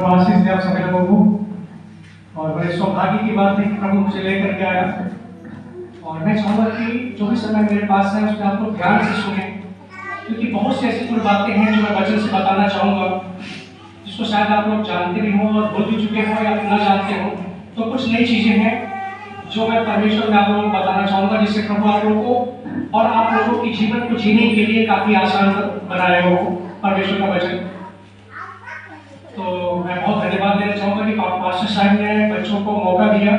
प्रभु आशीष दे आप सभी लोगों को। और बड़े सौभाग्य की बात है कि प्रभु मुझे लेकर के आया, और मैं चाहूँगा कि जो भी समय मेरे पास है उसमें आप लोग ध्यान से सुने, क्योंकि बहुत सी ऐसी कुछ बातें हैं जो मैं वचन से बताना चाहूँगा, जिसको शायद आप लोग जानते भी हो और भूल भी चुके हो या न जानते हो। तो कुछ नई चीज़ें हैं जो मैं परमेश्वर में आप लोगों को बताना चाहूँगा, जिससे प्रभु आप लोगों को और आप लोगों के जीवन को जीने के लिए काफ़ी आसान बनाया हो परमेश्वर का वचन। तो मैं बहुत धन्यवाद देना चाहूँगा कि पास्टर साहब ने बच्चों को मौका दिया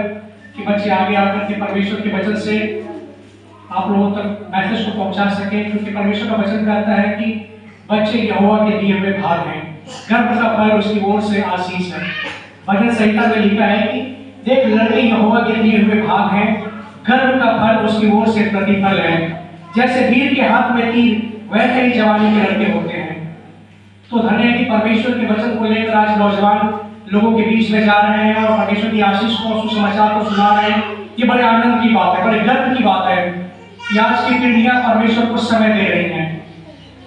कि बच्चे आगे आकर के परमेश्वर के वचन से आप लोगों तक मैसेज को पहुँचा सकें, क्योंकि परमेश्वर का वचन कहता है कि बच्चे यहोवा के दिए हुए भाग हैं, गर्भ का फल उसकी ओर से आशीष है। भजन संहिता में लिखा है कि देख लड़के यहोवा के दिए हुए भाग हैं, गर्भ का फल उसकी ओर से प्रतिफल है। जैसे वीर के हाथ में तीर वैसे ही जवानी के लड़के होते हैं। तो धन्य है कि परमेश्वर के वचन को लेकर आज नौजवान लोगों के बीच में जा रहे हैं और परमेश्वर की आशीष को सुसमाचार को सुना रहे हैं। ये बड़े आनंद की बात है, बड़े गर्व की बात है कि आज की पीढ़ियां परमेश्वर को समय दे रही हैं।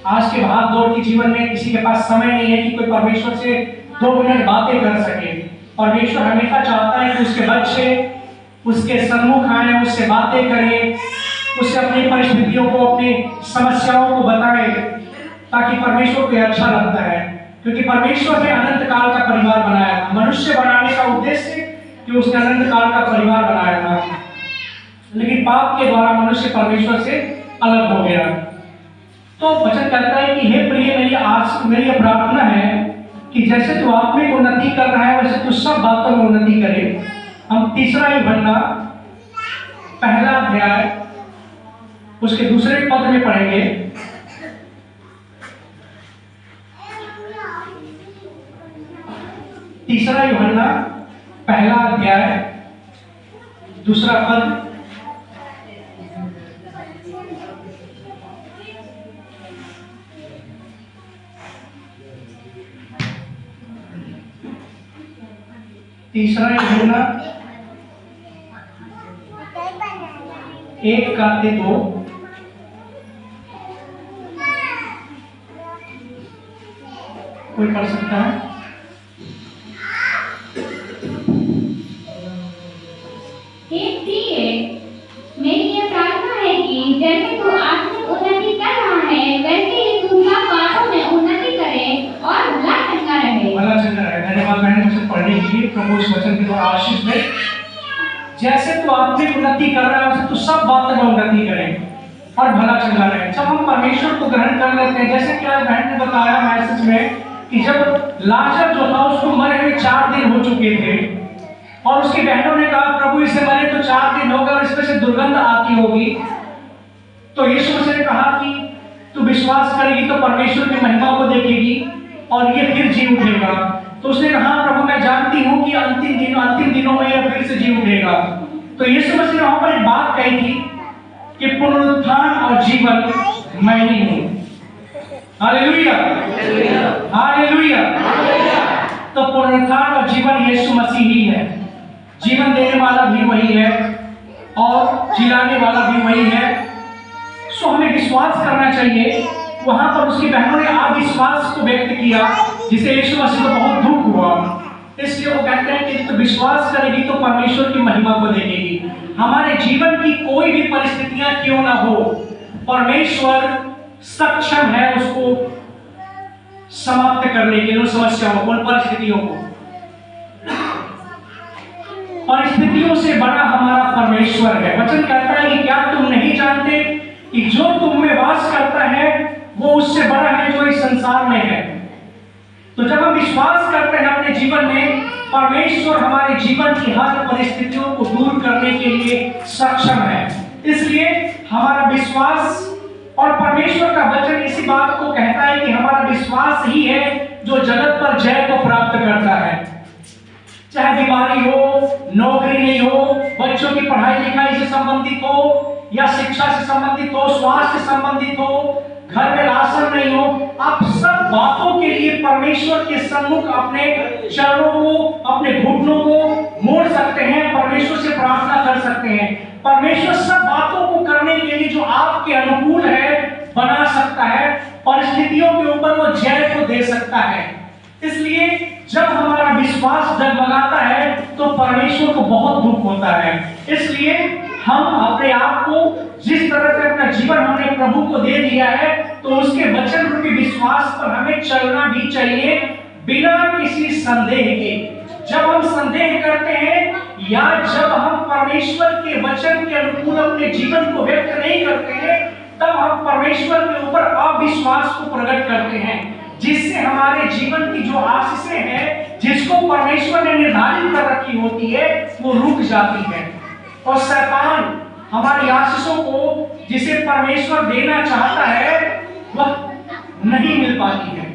आज के भाग दौड़ के जीवन में किसी के पास समय नहीं है कि कोई परमेश्वर से 2 मिनट बातें कर सके। परमेश्वर हमेशा चाहता है कि उसके बच्चे उसके सन्मुख आए, उससे बातें करें, उससे अपनी परिस्थितियों को, अपनी समस्याओं को बताएं, ताकि परमेश्वर को अच्छा लगता है। क्योंकि परमेश्वर ने अनंत काल का परिवार बनाया था। मनुष्य बनाने का उद्देश्य कि उसने अनंत काल का परिवार बनाया था, लेकिन पाप के द्वारा मनुष्य परमेश्वर से अलग हो गया। तो वचन कहता है कि हे प्रिय, मेरी प्रार्थना है कि जैसे तू आत्मिक उन्नति कर रहा है वैसे तू सब बातों में उन्नति करे। हम 3 यूहन्ना 1 अध्याय उसके 2 पद में पढ़ेंगे। 3 यूहन्ना 1 अध्याय 2 पद। तीसरा यूहन्ना 1:2। कोई पढ़ सकता है? मेरी ये प्रार्थना है कि जैसे तू आत्मिक उन्नति कर रहा है वैसे ही तू सब बातों में उन्नति करे और भला चंगा रहे। भला चंगा रहे। धन्यवाद बहन मुझे पढ़ने के लिए। प्रभु इस वचन के द्वारा आशीष दे। जैसे तू आत्मिक उन्नति कर रहा है वैसे तू सब बातों में उन्नति करे और भला चंगा रहे। जब हम परमेश्वर को ग्रहण कर लेते हैं, जैसे कि आज बहन ने बताया मैसेज में कि जब लाजर जो था उसको मरे हुए 4 दिन हो चुके थे और उसकी बहनों ने कहा प्रभु इसे मरे तो 4 दिन हो गए और इसमें से दुर्गंध आती होगी। तो यीशु मसीह ने कहा कि तू विश्वास करेगी तो परमेश्वर की महिमा को देखेगी और ये फिर जी उठेगा। तो उसने कहा प्रभु मैं जानती हूँ कि अंतिम दिनों में यह फिर से जी उठेगा। तो यीशु मसीह ने वहां पर एक बात कही थी कि पुनरुत्थान और जीवन मैं ही हूँ। Hallelujah, hallelujah. तो पुनरुत्थान और जीवन यीशु मसीह ही है। जीवन देने वाला भी वही है और जिलाने वाला भी वही है। सो हमें विश्वास करना चाहिए। वहां पर उसकी बहनों ने अविश्वास को व्यक्त किया, जिसे यीशु मसीह को बहुत दुख हुआ। इसलिए वो कहते हैं कि तो विश्वास करेगी तो परमेश्वर की महिमा को देखेगी। हमारे जीवन की कोई भी परिस्थितियां क्यों ना हो, परमेश्वर सक्षम है उसको समाप्त करने के लिए, उन समस्याओं को, उन परिस्थितियों को। परिस्थितियों से बड़ा हमारा परमेश्वर है। वचन कहता है कि क्या तुम नहीं जानते कि जो तुम में वास करता है वो उससे बड़ा है जो इस संसार में है। तो जब हम विश्वास करते हैं अपने जीवन में, परमेश्वर हमारे जीवन की हर परिस्थितियों को दूर करने के लिए सक्षम है। इसलिए हमारा विश्वास और परमेश्वर का वचन इसी बात को कहता है कि हमारा विश्वास ही है जो जगत पर जय को प्राप्त करता है। चाहे बीमारी हो, नौकरी नहीं हो, बच्चों की पढ़ाई लिखाई से संबंधित हो या शिक्षा से संबंधित हो, स्वास्थ्य से संबंधित हो, घर में राशन नहीं हो, आप सब बातों के लिए परमेश्वर के सम्मुख अपने चरणों को, अपने घुटनों को मोड़ सकते हैं, परमेश्वर से प्रार्थना कर सकते हैं। परमेश्वर सब बातों को करने के लिए जो आपके अनुकूल है बना सकता है, परिस्थितियों के ऊपर वो जय को दे सकता है। इसलिए जब हमारा विश्वास डगमगाता है तो परमेश्वर को बहुत दुख होता है। इसलिए हम अपने आप को जिस तरह से अपना जीवन हमने प्रभु को दे दिया है तो उसके वचन रूपी विश्वास पर हमें चलना भी चाहिए बिना किसी संदेह के। जब हम संदेह करते हैं या जब हम परमेश्वर के वचन के अनुकूल अपने जीवन को व्यक्त नहीं करते हैं तब हम परमेश्वर के ऊपर अविश्वास को प्रकट करते हैं, जिससे हमारे जीवन की जो आशीषें हैं जिसको परमेश्वर ने निर्धारित कर रखी होती है वो रुक जाती है और शैतान हमारी आशीषों को जिसे परमेश्वर देना चाहता है वह नहीं मिल पाती है।